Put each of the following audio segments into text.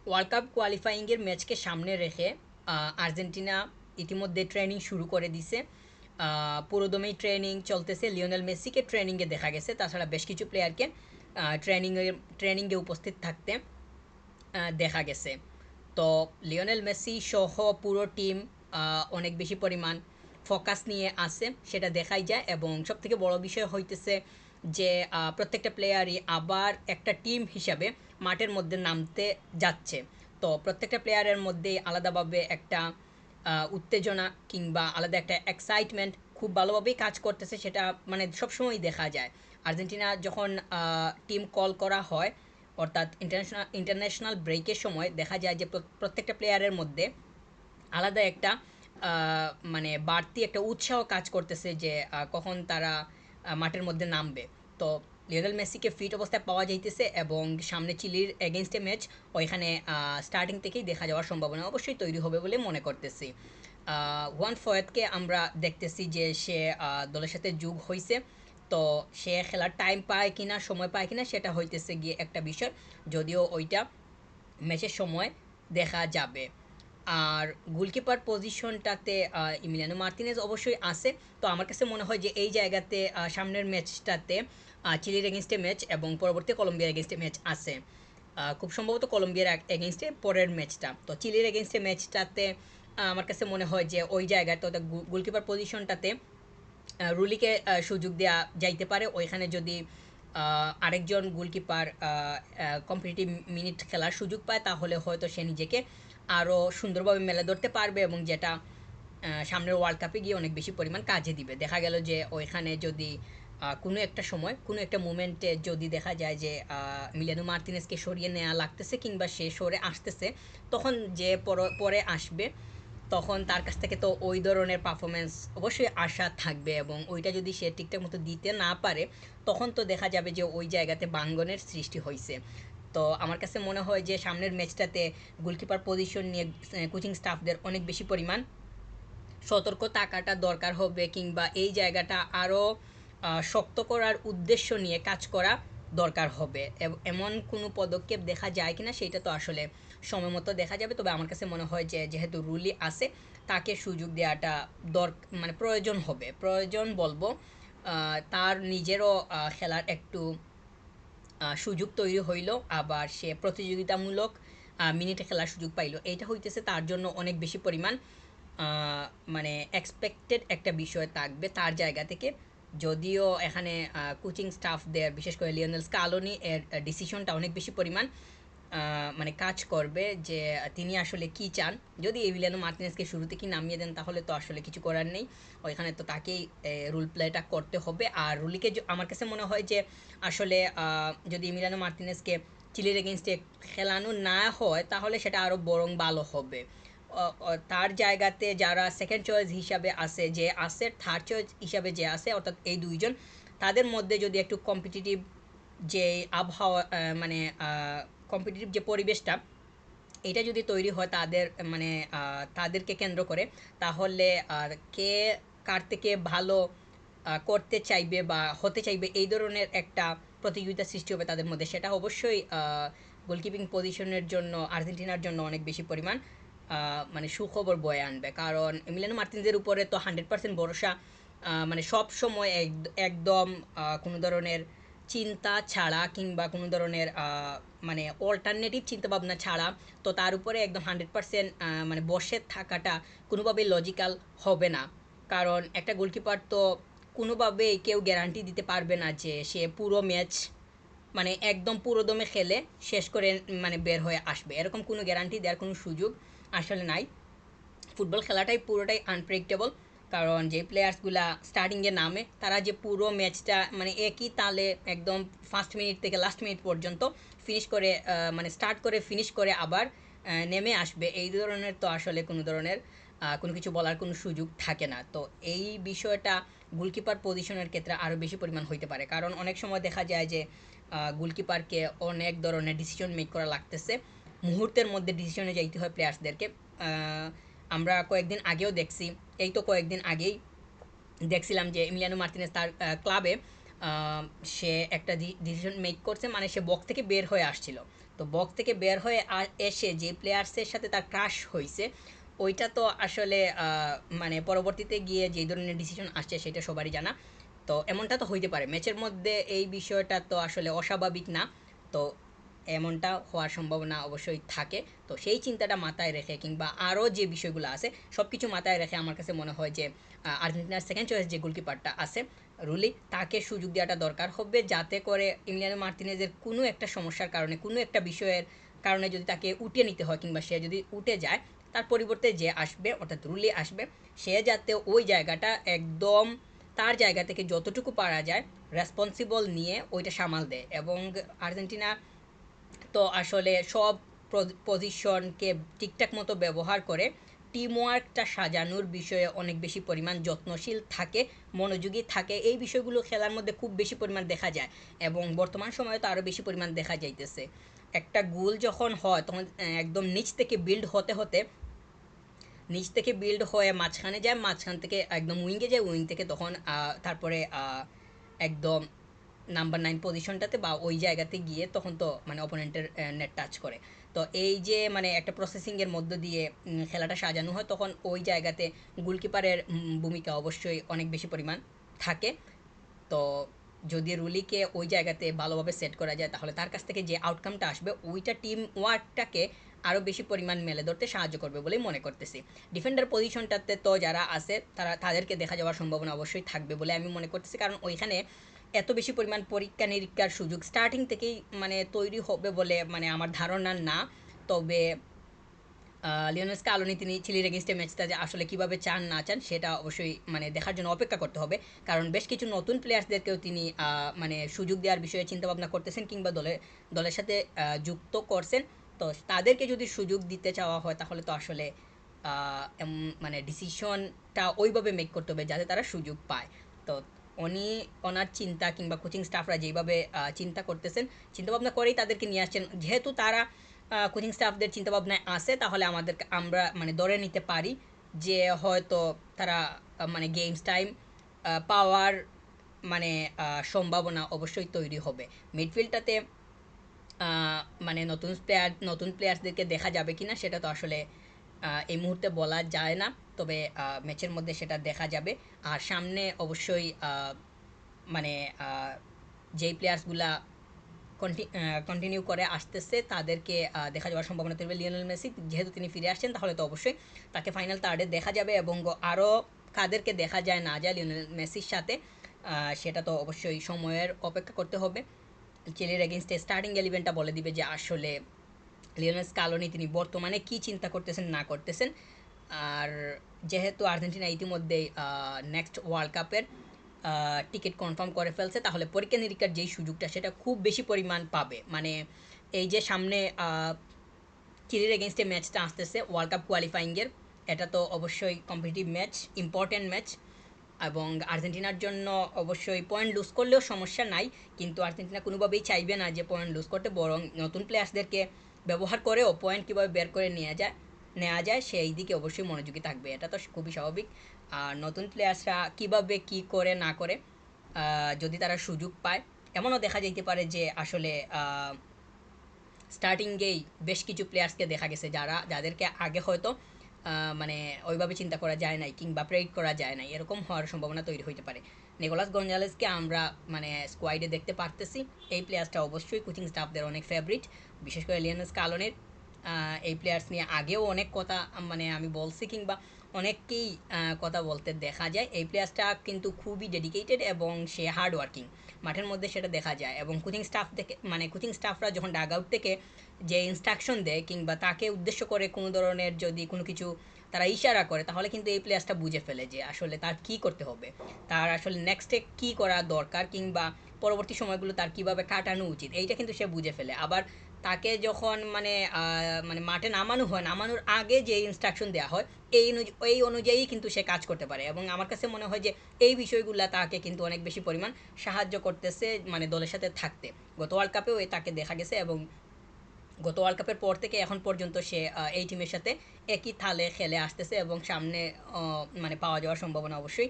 World cup কোয়ালিফাইংয়ের ম্যাচকে সামনে রেখে Argentina ইতিমধ্যে ট্রেনিং শুরু করে দিছে। পুরোদমেই ট্রেনিং চলতেছে, লিওনেল মেসিকে ট্রেনিংয়ে দেখা গেছে, তাছাড়া বেশ কিছু প্লেয়ারকে ট্রেনিংয়ে উপস্থিত থাকতে দেখা গেছে। তো লিওনেল মেসি সহ পুরো টিম অনেক বেশি পরিমাণ ফোকাস নিয়ে আসে, সেটা দেখাই যায়। এবং সবথেকে বড় বিষয় হইতেছে যে প্রত্যেকটা প্লেয়ারই আবার একটা টিম হিসাবে মাঠের মধ্যে নামতে যাচ্ছে। তো প্রত্যেকটা প্লেয়ারের মধ্যেই আলাদাভাবে একটা উত্তেজনা কিংবা আলাদা একটা এক্সাইটমেন্ট খুব ভালোভাবেই কাজ করতেছে, সেটা মানে সবসময়ই দেখা যায়। আর্জেন্টিনা যখন টিম কল করা হয়, অর্থাৎ ইন্টারন্যাশনাল ব্রেকের সময় দেখা যায় যে প্রত্যেকটা প্লেয়ারের মধ্যে আলাদা একটা মানে বাড়তি একটা উৎসাহ কাজ করতেছে যে কখন তারা মাঠের মধ্যে নামবে। তো লিওনেল মেসিকে ফিট অবস্থায় পাওয়া যাইতেছে এবং সামনে চিলির এগেনস্টে ম্যাচ ওইখানে স্টার্টিং থেকেই দেখা যাওয়ার সম্ভাবনা অবশ্যই তৈরি হবে বলে মনে করতেছি। ওয়ান ফয়েদকে আমরা দেখতেছি যে সে দলের সাথে যোগ হয়েছে। তো সে খেলার টাইম পায় কিনা, সময় পায় কিনা, সেটা হইতেছে গিয়ে একটা বিষয়, যদিও ওইটা ম্যাচের সময় দেখা যাবে। আর গোলকিপার পজিশনটাতে ইমিলিয়ানো মার্তিনেজ অবশ্যই আছে। তো আমার কাছে মনে হয় যে এই জায়গাতে সামনের ম্যাচটাতে চিলির এগেনস্টে ম্যাচ এবং পরবর্তী কলম্বিয়ার এগেনস্টে ম্যাচ আছে। খুব সম্ভবত কলম্বিয়ার এগেনস্টে পরের ম্যাচটা, তো চিলির এগেনস্টে ম্যাচটাতে আমার কাছে মনে হয় যে ওই জায়গাতে গোলকিপার পজিশনটাতে রুলিকে সুযোগ দেওয়া যাইতে পারে। ওইখানে যদি আরেকজন গোলকিপার কম্পিটিটিভ মিনিট খেলার সুযোগ পায়, তাহলে হয়তো সে নিজেকে আরও সুন্দরভাবে মেলে ধরতে পারবে, এবং যেটা সামনের ওয়ার্ল্ড কাপে গিয়ে অনেক বেশি পরিমাণ কাজে দিবে। দেখা গেল যে ওইখানে যদি কোনো একটা সময় কোনো একটা মুমেন্টে যদি দেখা যায় যে মিলিয়ানো মার্তিনেসকে সরিয়ে নেওয়া লাগতেছে কিংবা সে সরে আসতেছে, তখন যে পরে আসবে, তখন তার কাছ থেকে তো ওই ধরনের পারফরমেন্স অবশ্যই আশা থাকবে, এবং ওইটা যদি সে ঠিকঠাক মতো দিতে না পারে, তখন তো দেখা যাবে যে ওই জায়গাতে বাঙ্গনের সৃষ্টি হয়েছে। তো আমার কাছে মনে হয় যে সামনের ম্যাচটাতে গোলকিপার পজিশন নিয়ে কোচিং স্টাফদের অনেক বেশি পরিমাণ সতর্ক থাকাটা দরকার হবে, কিংবা এই জায়গাটা আরও শক্ত করার উদ্দেশ্য নিয়ে কাজ করা দরকার হবে। এমন কোনো পদক্ষেপ দেখা যায় কিনা সেটা তো আসলে সময় মতো দেখা যাবে। তবে আমার কাছে মনে হয় যে যেহেতু রুলি আছে, তাকে সুযোগ দেওয়াটা মানে প্রয়োজন হবে, প্রয়োজন বলবো। তার নিজেরও খেলার একটু সুযোগ তৈরি হইল, আবার সে প্রতিযোগিতামূলক মিনিটে খেলার সুযোগ পাইল, এইটা হইতেছে তার জন্য অনেক বেশি পরিমাণ মানে এক্সপেক্টেড একটা বিষয় থাকবে তার জায়গা থেকে। যদিও এখানে কোচিং স্টাফদের, বিশেষ করে লিওনেল স্কালোনি এর ডিসিশনটা অনেক বেশি পরিমাণ মানে কাজ করবে যে তিনি আসলে কি চান। যদি এভিলিয়ানো মার্টিনেজকে শুরুতে কি নামিয়ে দেন, তাহলে তো আসলে কিছু করার নেই, ওইখানে তো তাকেই রুল প্লেটা করতে হবে। আর রুলিকে আমার কাছে মনে হয় যে আসলে যদি এমিলিয়ানো মার্টিনেজকে চিলির এগেনস্টে খেলানো না হয়, তাহলে সেটা আরও বরং ভালো হবে। তার জায়গাতে যারা সেকেন্ড চয়েস হিসাবে আছে, যে আছে থার্ড চয়েস হিসাবে যে আছে, অর্থাৎ এই দুইজন, তাদের মধ্যে যদি একটু কম্পিটিটিভ যে আবহাওয়া মানে কম্পিটিটিভ যে পরিবেশটা, এটা যদি তৈরি হয় তাদের মানে তাদেরকে কেন্দ্র করে, তাহলে কে কার থেকে ভালো করতে চাইবে বা হতে চাইবে, এই ধরনের একটা প্রতিযোগিতা সৃষ্টি হবে তাদের মধ্যে। সেটা অবশ্যই গোলকিপিং পজিশনের জন্য আর্জেন্টিনার জন্য অনেক বেশি পরিমাণ মানে সুখবর বয়ে আনবে। কারণ এমিলিয়ানো মার্তিনজের উপরে তো 100% ভরসা, মানে সব সময় একদম কোনো ধরনের চিন্তা ছাড়া কিংবা কোনো ধরনের মানে অল্টারনেটিভ চিন্তাভাবনা ছাড়া, তো তার উপরে একদম 100% মানে বসে থাকাটা কোনোভাবেই লজিক্যাল হবে না। কারণ একটা গোলকিপার তো কোনোভাবেই কেউ গ্যারান্টি দিতে পারবে না যে সে পুরো ম্যাচ মানে একদম পুরো দমে খেলে শেষ করে মানে বের হয়ে আসবে, এরকম কোনো গ্যারান্টি দেওয়ার কোনো সুযোগ আসলে নাই। ফুটবল খেলাটাই পুরোটাই আনপ্রেডিক্টেবল। কারণ যে প্লেয়ার্সগুলা স্টার্টিংয়ে নামে, তারা যে পুরো ম্যাচটা মানে একই তালে একদম ফার্স্ট মিনিট থেকে লাস্ট মিনিট পর্যন্ত ফিনিশ করে মানে স্টার্ট করে ফিনিশ করে আবার নেমে আসবে, এই ধরনের তো আসলে কোনো ধরনের কোনো কিছু বলার কোনো সুযোগ থাকে না। তো এই বিষয়টা গোলকিপার পজিশনের ক্ষেত্রে আরও বেশি পরিমাণ হইতে পারে, কারণ অনেক সময় দেখা যায় যে গোলকিপারকে অনেক ধরনের ডিসিশন মেক করা লাগতেছে, মুহূর্তের মধ্যে ডিসিশনে যাইতে হয় প্লেয়ার্সদেরকে। আমরা কয়েকদিন আগেও দেখছি, এই তো কয়েকদিন আগেই দেখছিলাম যে এমিলিয়ানো মার্তিনেজ তার ক্লাবে সে একটা ডিসিশন মেক করছে, মানে সে বক্স থেকে বের হয়ে আসছিল। তো বক্স থেকে বের হয়ে এসে যে প্লেয়ার্সের সাথে তার ক্রাশ হয়েছে ওইটা তো আসলে মানে পরবর্তীতে গিয়ে যে ধরনের ডিসিশন আসছে সেটা সবারই জানা। তো এমনটা তো হইতে পারে ম্যাচের মধ্যে, এই বিষয়টা তো আসলে অস্বাভাবিক না। তো এমনটা হওয়ার সম্ভাবনা অবশ্যই থাকে। তো সেই চিন্তাটা মাথায় রেখে কিংবা আরও যে বিষয়গুলো আছে সব কিছু মাথায় রেখে আমার কাছে মনে হয় যে আর্জেন্টিনার সেকেন্ড চয়েস যে গোলকিপারটা আছে রুলি, তাকে সুযোগ দেওয়াটা দরকার হবে, যাতে করে ইমিলিয়ানো মার্তিনেজের কোনো একটা সমস্যার কারণে, কোনো একটা বিষয়ের কারণে যদি তাকে উঠিয়ে নিতে হয় কিংবা সে যদি উঠে যায়, তার পরিবর্তে যে আসবে অর্থাৎ রুলি আসবে, সে যাতে ওই জায়গাটা একদম তার জায়গা থেকে যতটুকু পারা যায় রেসপন্সিবল নিয়ে ওইটা সামাল দেয়। এবং আর্জেন্টিনা তো আসলে সব পজিশনকে ঠিকঠাক মতো ব্যবহার করে টিম ওয়ার্কটা সাজানোর বিষয়ে অনেক বেশি পরিমাণ যত্নশীল থাকে, মনোযোগী থাকে। এই বিষয়গুলো খেলার মধ্যে খুব বেশি পরিমাণ দেখা যায় এবং বর্তমান সময়ে তো আরও বেশি পরিমাণ দেখা যাইতেছে। একটা গোল যখন হয় তখন একদম নিচ থেকে বিল্ড হতে হতে নিচ থেকে বিল্ড হয়ে মাঝখানে যায়, মাঝখান থেকে একদম উইঙ্গে যায়, উইং থেকে তখন তারপরে একদম নাম্বার 9 পজিশনটাতে বা ওই জায়গাতে গিয়ে তখন তো মানে অপোনেন্টের নেট টাচ করে। তো এই যে মানে একটা প্রসেসিংয়ের মধ্য দিয়ে খেলাটা সাজানো হয়, তখন ওই জায়গাতে গোলকিপারের ভূমিকা অবশ্যই অনেক বেশি পরিমাণ থাকে। তো যদি রুলিকে ওই জায়গাতে ভালোভাবে সেট করা যায় তাহলে তার কাছ থেকে যে আউটকামটা আসবে ওইটা টিম ওয়ার্কটাকে আরও বেশি পরিমাণ মেলে ধরতে সাহায্য করবে বলেই মনে করতেছি। ডিফেন্ডার পজিশনটাতে তো যারা আছে তাদেরকে দেখা যাওয়ার সম্ভাবনা অবশ্যই থাকবে বলে আমি মনে করতেছি, কারণ ওইখানে এত বেশি পরিমাণ পরীক্ষা নিরীক্ষার সুযোগ স্টার্টিং থেকেই মানে তৈরি হবে বলে মানে আমার ধারণা না। তবে লিওনেল স্কালোনি তিনি চিলির এগেনস্টে ম্যাচটা যে আসলে কীভাবে চান না চান সেটা অবশ্যই মানে দেখার জন্য অপেক্ষা করতে হবে, কারণ বেশ কিছু নতুন প্লেয়ার্সদেরকেও তিনি মানে সুযোগ দেওয়ার বিষয়ে চিন্তাভাবনা করতেছেন কিংবা দলের সাথে যুক্ত করছেন। তো তাদেরকে যদি সুযোগ দিতে চাওয়া হয় তাহলে তো আসলে মানে ডিসিশনটা ওইভাবে মেক করতে হবে যাতে তারা সুযোগ পায়। তো উনি ওনার চিন্তা কিংবা কোচিং স্টাফরা যেইভাবে চিন্তা করতেছেন, চিন্তাভাবনা করেই তাদেরকে নিয়ে আসছেন। যেহেতু তারা কোচিং স্টাফদের চিন্তাভাবনায় আসে তাহলে আমরা মানে ধরে নিতে পারি যে হয়তো তারা মানে গেমস টাইম পাওয়ার মানে সম্ভাবনা অবশ্যই তৈরি হবে। মিডফিল্ডটাতে মানে নতুন প্লেয়ার্সদেরকে দেখা যাবে কিনা সেটা তো আসলে এই মুহূর্তে বলা যায় না, তবে ম্যাচের মধ্যে সেটা দেখা যাবে। আর সামনে অবশ্যই মানে যেই প্লেয়ার্সগুলা কন্টিনিউ করে আসতেছে তাদেরকে দেখা যাওয়ার সম্ভাবনা থাকবে। লিওনেল মেসি যেহেতু তিনি ফিরে আসছেন তাহলে তো অবশ্যই তাকে ফাইনাল থার্ডে দেখা যাবে, এবং আরও কাদেরকে দেখা যায় না যায় লিওনেল মেসির সাথে সেটা তো অবশ্যই সময়ের অপেক্ষা করতে হবে। চিলির এগেনস্টে স্টার্টিং এলিভেনটা বলে দিবে যে আসলে লিওনেল স্কালোনি তিনি বর্তমানে কি চিন্তা করতেছেন না করতেছেন। আর যেহেতু আর্জেন্টিনা ইতিমধ্যেই নেক্সট ওয়ার্ল্ড কাপের টিকিট কনফার্ম করে ফেলছে তাহলে পরীক্ষা নিরীক্ষার যেই সুযোগটা সেটা খুব বেশি পরিমাণ পাবে। মানে এই যে সামনে চিলির এগেনস্টে ম্যাচটা আসতেছে ওয়ার্ল্ড কাপ কোয়ালিফাইংয়ের, এটা তো অবশ্যই কম্পিটিটিভ ম্যাচ, ইম্পর্ট্যান্ট ম্যাচ, এবং আর্জেন্টিনার জন্য অবশ্যই পয়েন্ট লুজ করলেও সমস্যা নাই, কিন্তু আর্জেন্টিনা কোনোভাবেই চাইবে না যে পয়েন্ট লুজ করতে, বরং নতুন প্লেয়ার্সদেরকে ব্যবহার করেও পয়েন্ট কীভাবে বের করে নেওয়া যায় সেই দিকে অবশ্যই মনোযোগী থাকবে, এটা তো খুবই স্বাভাবিক। আর নতুন প্লেয়ার্সরা কীভাবে কী করে না করে যদি তারা সুযোগ পায়, এমনও দেখা যেতে পারে যে আসলে স্টার্টিংয়েই বেশ কিছু প্লেয়ার্সকে দেখা গেছে যাদেরকে আগে হয়তো মানে ওইভাবে চিন্তা করা যায় নাই কিংবা প্রেডিক্ট করা যায় নাই, এরকম হওয়ার সম্ভাবনা তৈরি হইতে পারে। নিকোলাস গঞ্জালেসকে আমরা মানে স্কোয়াডে দেখতে পারতেছি, এই প্লেয়ার্সটা অবশ্যই কোচিং স্টাফদের অনেক ফেভারিট, বিশেষ করে লিওনেল স্কালোনির। এই প্লেয়ার্স নিয়ে আগেও অনেক কথা মানে আমি বলছি কিংবা অনেককেই কথা বলতে দেখা যায়। এই প্লেয়ার্সটা কিন্তু খুবই ডেডিকেটেড এবং সে হার্ড ওয়ার্কিং, মাঠের মধ্যে সেটা দেখা যায়। এবং কোচিং স্টাফ থেকে মানে কোচিং স্টাফরা যখন ডাগ আউট থেকে যে ইনস্ট্রাকশন দেয় কিংবা তাকে উদ্দেশ্য করে কোনো ধরনের যদি কোনো কিছু তারা ইশারা করে তাহলে কিন্তু এই প্লেয়ার্সটা বুঝে ফেলে যে আসলে তার কী করতে হবে, তার আসলে নেক্সটে কী করা দরকার কিংবা পরবর্তী সময়গুলো তার কীভাবে কাটানো উচিত, এইটা কিন্তু সে বুঝে ফেলে। আবার তাকে যখন মানে মানে মাঠে নামানো হয়, নামানোর আগে যে ইনস্ট্রাকশন দেওয়া হয় এই অনুযায়ী কিন্তু সে কাজ করতে পারে, এবং আমার কাছে মনে হয় যে এই বিষয়গুলো তাকে কিন্তু অনেক বেশি পরিমাণ সাহায্য করতেছে মানে দলের সাথে থাকতে। গত ওয়ার্ল্ড কাপেও তাকে দেখা গেছে, এবং গত ওয়ার্ল্ড কাপের পর থেকে এখন পর্যন্ত সে এই টিমের সাথে একই থালে খেলে আসতেছে, এবং সামনে মানে পাওয়া যাওয়ার সম্ভাবনা অবশ্যই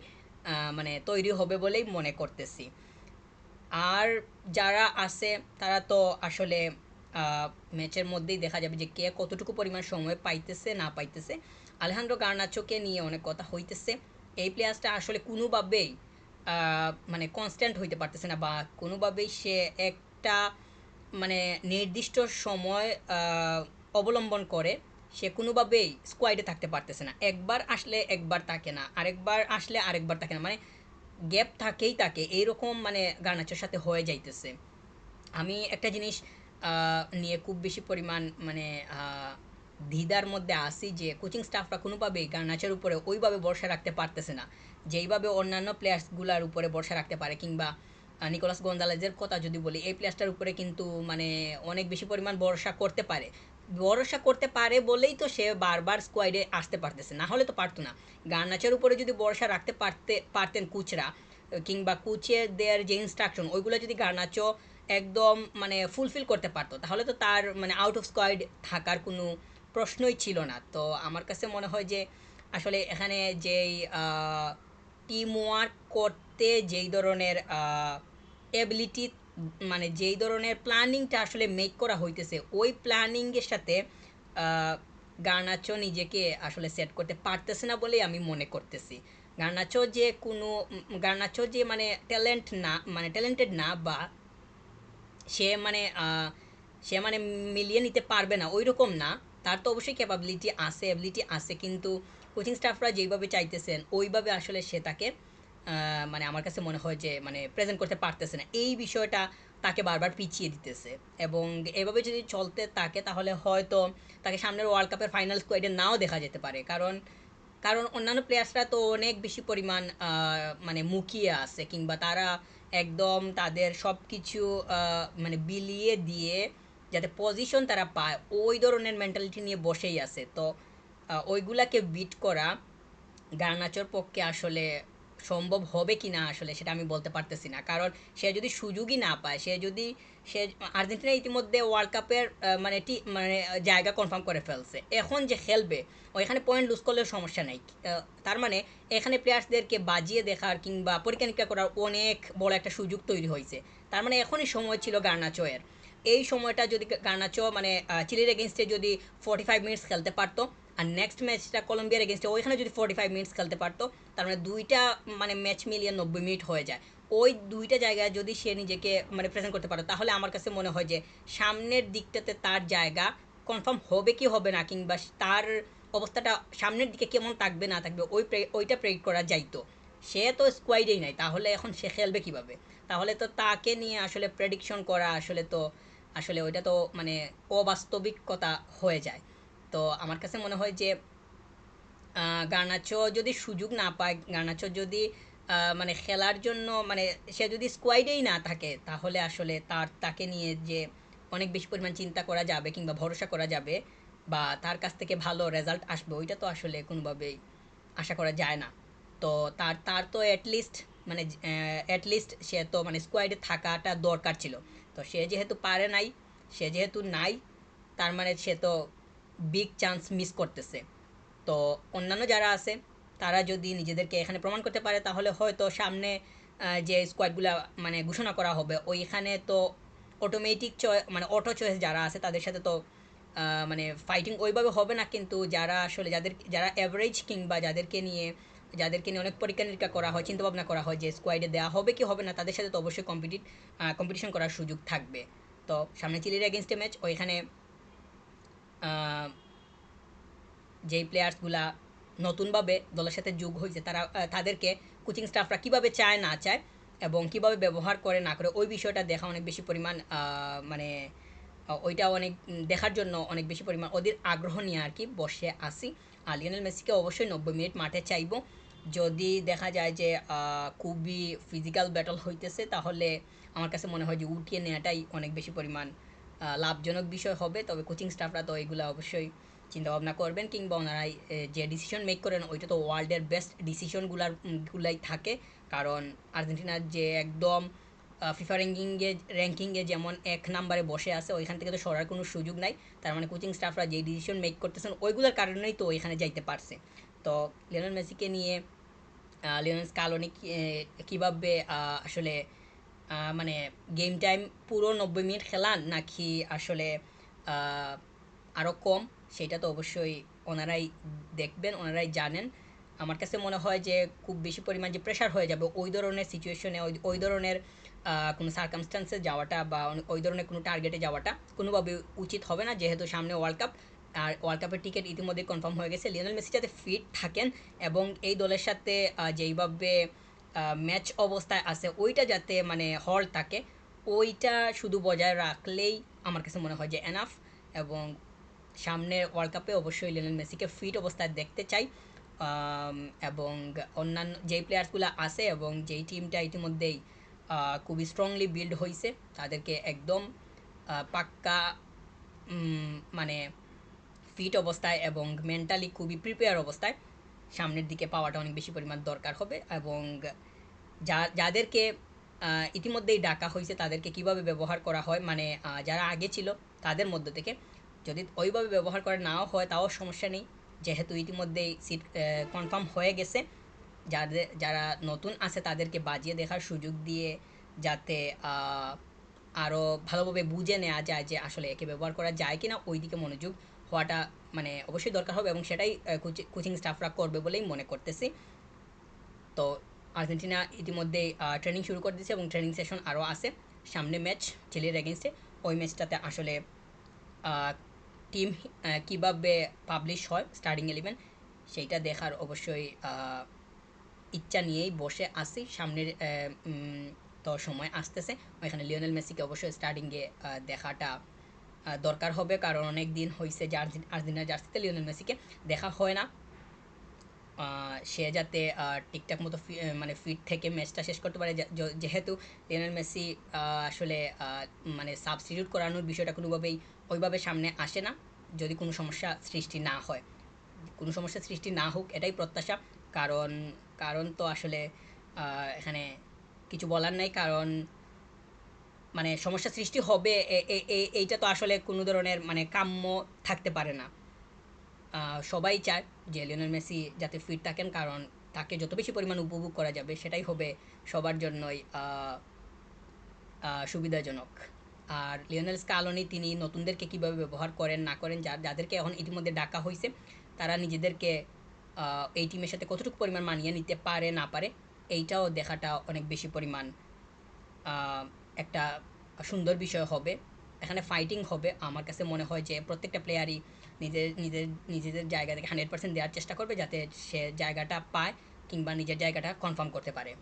মানে তৈরি হবে বলেই মনে করতেছি। আর যারা আছে তারা তো আসলে ম্যাচের মধ্যেই দেখা যাবে যে কে কতটুকু পরিমাণ সময় পাইতেছে না পাইতেছে। আলেহান্দ্রো গার্নাচোকে নিয়ে অনেক কথা হইতেছে। এই প্লেয়ার্সটা আসলে কোনোভাবেই মানে কনস্ট্যান্ট হইতে পারতেছে না, বা কোনোভাবেই সে একটা মানে নির্দিষ্ট সময় অবলম্বন করে সে কোনোভাবেই স্কোয়াডে থাকতে পারতেছে না। একবার আসলে একবার থাকে না, আরেকবার আসলে আরেকবার থাকে না, মানে গ্যাপ থাকেই থাকে, এইরকম মানে গার্নাচোর সাথে হয়ে যাইতেছে। আমি একটা জিনিস নিয়ে খুব বেশি পরিমাণ মানে দ্বিধার মধ্যে আসি যে কোচিং স্টাফরা কোনোভাবেই গার্নাচের উপরে ওইভাবে ভরসা রাখতে পারতেছে না যেইভাবে অন্যান্য প্লেয়ার্সগুলোর উপরে ভরসা রাখতে পারে। কিংবা নিকোলাস গঞ্জালেজের কথা যদি বলি, এই প্লেয়ার্সটার উপরে কিন্তু মানে অনেক বেশি পরিমাণ ভরসা করতে পারে। ভরসা করতে পারে বলেই তো সে বারবার স্কোয়াডে আসতে পারতেছে, না হলে তো পারতো না। গার্নাচের উপরে যদি ভরসা রাখতে পারতেন কোচরা, কিংবা কোচের দেয়ার যে ইনস্ট্রাকশন ওইগুলো যদি গার্নাচো একদম মানে ফুলফিল করতে পারতো, তাহলে তো তার মানে আউট অফ স্কোয়াড থাকার কোনো প্রশ্নই ছিল না। তো আমার কাছে মনে হয় যে আসলে এখানে যেই টিম ওয়ার্ক করতে যেই ধরনের এবিলিটি, মানে যেই ধরনের প্ল্যানিংটা আসলে মেক করা হইতেছে, ওই প্ল্যানিংয়ের সাথে গার্নাচো নিজেকে আসলে সেট করতে পারতেছে না বলেই আমি মনে করতেছি। গার্নাচো যে মানে ট্যালেন্ট না, মানে ট্যালেন্টেড না, বা সে মানে সে মানে মিলিয়ে নিতে পারবে না ওই রকম না। তার তো অবশ্যই ক্যাপাবিলিটি আছে, অ্যাবিলিটি আছে, কিন্তু কোচিং স্টাফরা যেইভাবে চাইতেছেন ওইভাবে আসলে সে তাকে মানে আমার কাছে মনে হয় যে মানে প্রেজেন্ট করতে পারতেছে না। এই বিষয়টা তাকে বারবার পিছিয়ে দিতেছে, এবং এভাবে যদি চলতে থাকে তাহলে হয়তো তাকে সামনের ওয়ার্ল্ড কাপের ফাইনাল স্কোয়াডে নাও দেখা যেতে পারে। কারণ কারণ অন্যান্য প্লেয়ার্সরা তো অনেক বেশি পরিমাণ মানে মুখিয়ে আছে, কিংবা তারা একদম তাদের সব কিছু মানে বিলিয়ে দিয়ে যাতে পজিশন তারা পায় ওই ধরনের মেন্টালিটি নিয়ে বসেই আছে। তো ওইগুলাকে বিট করা গার্নাচোর পক্ষে আসলে সম্ভব হবে কি না আসলে সেটা আমি বলতে পারতেছি না। কারণ সে যদি সুযোগই না পায়, সে আর্জেন্টিনা ইতিমধ্যে ওয়ার্ল্ড কাপের মানে জায়গা কনফার্ম করে ফেলছে, এখন যে খেলবে ওইখানে পয়েন্ট লুজ করলেও সমস্যা নেই। তার মানে এখানে প্লেয়ার্সদেরকে বাজিয়ে দেখার কিংবা পরীক্ষা নিরীক্ষা করার অনেক বড় একটা সুযোগ তৈরি হয়েছে। তার মানে এখনই সময় ছিল গার্নাচোয়ের। এই সময়টা যদি গার্নাচো মানে চিলির এগেনস্টে যদি 45 মিনিটস খেলতে পারতো, আর নেক্সট ম্যাচটা কলম্বিয়ার এগেনস্টে ওইখানে যদি 45 মিনিটস খেলতে পারতো, তার মানে দুইটা মানে ম্যাচ মিলিয়ে 90 মিনিট হয়ে যায়। ওই দুইটা জায়গায় যদি সে নিজেকে মানে প্রেজেন্ট করতে পারতো, তাহলে আমার কাছে মনে হয় যে সামনের দিকটাতে তার জায়গা কনফার্ম হবে কি হবে না, কিংবা তার অবস্থাটা সামনের দিকে কেমন থাকবে না থাকবে ওইটা প্রেডিক্ট করা যাইতো। সে তো স্কোয়াডেই নাই, তাহলে এখন সে খেলবে কিভাবে? তাহলে তো তাকে নিয়ে আসলে প্রেডিকশন করা আসলে ওইটা তো মানে অবাস্তবিকতা হয়ে যায়। তো আমার কাছে মনে হয় যে গার্নাচো যদি সুযোগ না পায়, গার্নাচো যদি মানে খেলার জন্য মানে সে যদি স্কোয়াডেই না থাকে, তাহলে আসলে তাকে নিয়ে যে অনেক বেশি পরিমাণ চিন্তা করা যাবে কিংবা ভরসা করা যাবে, বা তার কাছ থেকে ভালো রেজাল্ট আসবে, ওইটা তো আসলে কোনোভাবেই আশা করা যায় না। তো তার তার তো অ্যাটলিস্ট মানে অ্যাটলিস্ট সে তো মানে স্কোয়াডে থাকাটা দরকার ছিল। তো সে যেহেতু পারে নাই, সে যেহেতু নাই, তার মানে সে তো বিগ চান্স মিস করতেছে। তো অন্যান্য যারা আছে তারা যদি নিজেদেরকে এখানে প্রমাণ করতে পারে, তাহলে হয়তো সামনে যে স্কোয়াডগুলো মানে ঘোষণা করা হবে ওইখানে তো অটোমেটিক মানে অটো চয়েস যারা আছে তাদের সাথে তো মানে ফাইটিং ওইভাবে হবে না। কিন্তু যারা আসলে যারা অ্যাভারেজ, কিংবা যাদেরকে নিয়ে অনেক পরীক্ষা নিরীক্ষা করা হয়, চিন্তাভাবনা করা হয় যে স্কোয়াডে দেওয়া হবে কি হবে না, তাদের সাথে তো অবশ্যই কম্পিটিশন করার সুযোগ থাকবে। তো সামনে চিলির এগেনস্টে ম্যাচ, ওইখানে যেই প্লেয়ার্সগুলা নতুনভাবে দলের সাথে যোগ হয়েছে তাদেরকে কোচিং স্টাফরা কীভাবে চায় না চায় এবং কীভাবে ব্যবহার করে না করে, ওই বিষয়টা দেখা অনেক বেশি পরিমাণ মানে ওইটা অনেক দেখার জন্য অনেক বেশি পরিমাণ ওদের আগ্রহ নিয়ে আর কি বসে আসি। আর লিওনেল মেসিকে অবশ্যই 90 মিনিট মাঠে চাইবো। যদি দেখা যায় যে খুবই ফিজিক্যাল ব্যাটল হইতেছে, তাহলে আমার কাছে মনে হয় যে উঠিয়ে নেওয়াটাই অনেক বেশি পরিমাণ লাভজনক বিষয় হবে। তবে কোচিং স্টাফরা তো এগুলো অবশ্যই চিন্তাভাবনা করবেন, কিংবা ওনারা যে ডিসিশন মেক করেন ওইটা তো ওয়ার্ল্ডের বেস্ট ডিসিশনগুলাই থাকে। কারণ আর্জেন্টিনার যে একদম ফিফা র্যাঙ্কিংয়ে যেমন 1 নম্বরে বসে আছে, ওইখান থেকে তো সরার কোনো সুযোগ নাই। তার মানে কোচিং স্টাফরা যে ডিসিশন মেক করতেছেন ওইগুলোর কারণেই তো এখানে যাইতে পারছে। তো লিওনেল মেসিকে নিয়ে লিওনেল স্কালোনি কীভাবে আসলে মানে গেম টাইম পুরো 90 মিনিট খেলান নাকি আসলে আরও কম, সেটা তো অবশ্যই ওনারাই দেখবেন, ওনারাই জানেন। আমার কাছে মনে হয় যে খুব বেশি পরিমাণ যে প্রেশার হয়ে যাবে ওই ধরনের সিচুয়েশনে, ওই ধরনের কোনো সার্কামস্টান্সে যাওয়াটা বা ওই ধরনের কোনো টার্গেটে যাওয়াটা কোনোভাবে উচিত হবে না, যেহেতু সামনে ওয়ার্ল্ড কাপ। আর ওয়ার্ল্ড কাপের টিকিট ইতিমধ্যে কনফার্ম হয়ে গেছে। লিওনেল মেসি যাতে ফিট থাকেন এবং এই দলের সাথে যেইভাবে ম্যাচ অবস্থায় আছে ওইটা যাতে মানে হল থাকে, ওইটা শুধু বজায় রাখলেই আমার কাছে মনে হয় যে এনাফ। এবং সামনে ওয়ার্ল্ড কাপে অবশ্যই লিওনেল মেসিকে ফিট অবস্থায় দেখতে চাই। আম, এবং অন্যান্য যেই প্লেয়ার্সগুলো আছে এবং যেই টিমটা ইতিমধ্যেই খুবই স্ট্রংলি বিল্ড হয়েছে, তাদেরকে একদম পাক্কা মানে ফিট অবস্থায় এবং মেন্টালি খুবই প্রিপেয়ার অবস্থায় সামনের দিকে পাওয়াটা অনেক বেশি পরিমাণ দরকার হবে। এবং যাদেরকে ইতিমধ্যেই ডাকা হয়েছে তাদেরকে কিভাবে ব্যবহার করা হয়, মানে যারা আগে ছিল তাদের মধ্য থেকে যদি ওইভাবে ব্যবহার করা নাও হয় তাও সমস্যা নেই, যেহেতু ইতিমধ্যেই সিট কনফার্ম হয়ে গেছে। যারা নতুন আছে তাদেরকে বাজিয়ে দেখার সুযোগ দিয়ে যাতে আরও ভালোভাবে বুঝে নেওয়া যায় যে আসলে একে ব্যবহার করা যায় কিনা, ওই দিকে মনোযোগ হওয়াটা মানে অবশ্যই দরকার হবে এবং সেটাই কোচিং স্টাফরা করবে বলেই মনে করতেছি। তো আর্জেন্টিনা ইতিমধ্যেই ট্রেনিং শুরু করে দিয়েছে এবং ট্রেনিং সেশন আরও আছে। সামনে ম্যাচ চিলির এগেনস্টে, ওই ম্যাচটাতে আসলে টিম কীভাবে পাবলিশ হয় স্টার্টিং 11 সেইটা দেখার অবশ্যই ইচ্ছা নিয়েই বসে আসি। সামনের তো সময় আসতেছে, ওইখানে লিওনেল মেসিকে অবশ্যই স্টার্টিংয়ে দেখাটা দরকার হবে, কারণ অনেক দিন হয়েছে যে আর্জেন্টিনার জার্সিতে লিওনেল মেসিকে দেখা হয় না। সে যাতে ঠিকঠাক মতো মানে ফিট থেকে ম্যাচটা শেষ করতে পারে, যেহেতু লিওনেল মেসি আসলে মানে সাবস্টিটিউট করানোর বিষয়টা কোনোভাবেই ওইভাবে সামনে আসে না, যদি কোনো সমস্যা সৃষ্টি না হয়। কোনো সমস্যা সৃষ্টি না হোক এটাই প্রত্যাশা। কারণ কারণ তো আসলে এখানে কিছু বলার নাই, কারণ মানে সমস্যা সৃষ্টি হবে এইটা তো আসলে কোনো ধরনের মানে কাম্য থাকতে পারে না। সবাই চায় যে লিওনেল মেসি যাতে ফিট থাকেন, কারণ তাকে যত বেশি পরিমাণ উপভোগ করা যাবে সেটাই হবে সবার জন্যই সুবিধাজনক। আর লিওনেল স্কালোনি তিনি নতুনদেরকে কীভাবে ব্যবহার করেন না করেন, যাদেরকে এখন ইতিমধ্যে ডাকা হয়েছে তারা নিজেদেরকে এই টিমের সাথে কতটুকু পরিমাণ মানিয়ে নিতে পারে না পারে, এইটাও দেখাটা অনেক বেশি পরিমাণ একটা সুন্দর বিষয় হবে। এখানে ফাইটিং হবে, আমার কাছে মনে হয় যে প্রত্যেকটা প্লেয়ারই নিজেদের জায়গা থেকে 100% দেওয়ার চেষ্টা করবে যাতে সে জায়গাটা পায় কিংবা নিজের জায়গাটা কনফার্ম করতে পারে।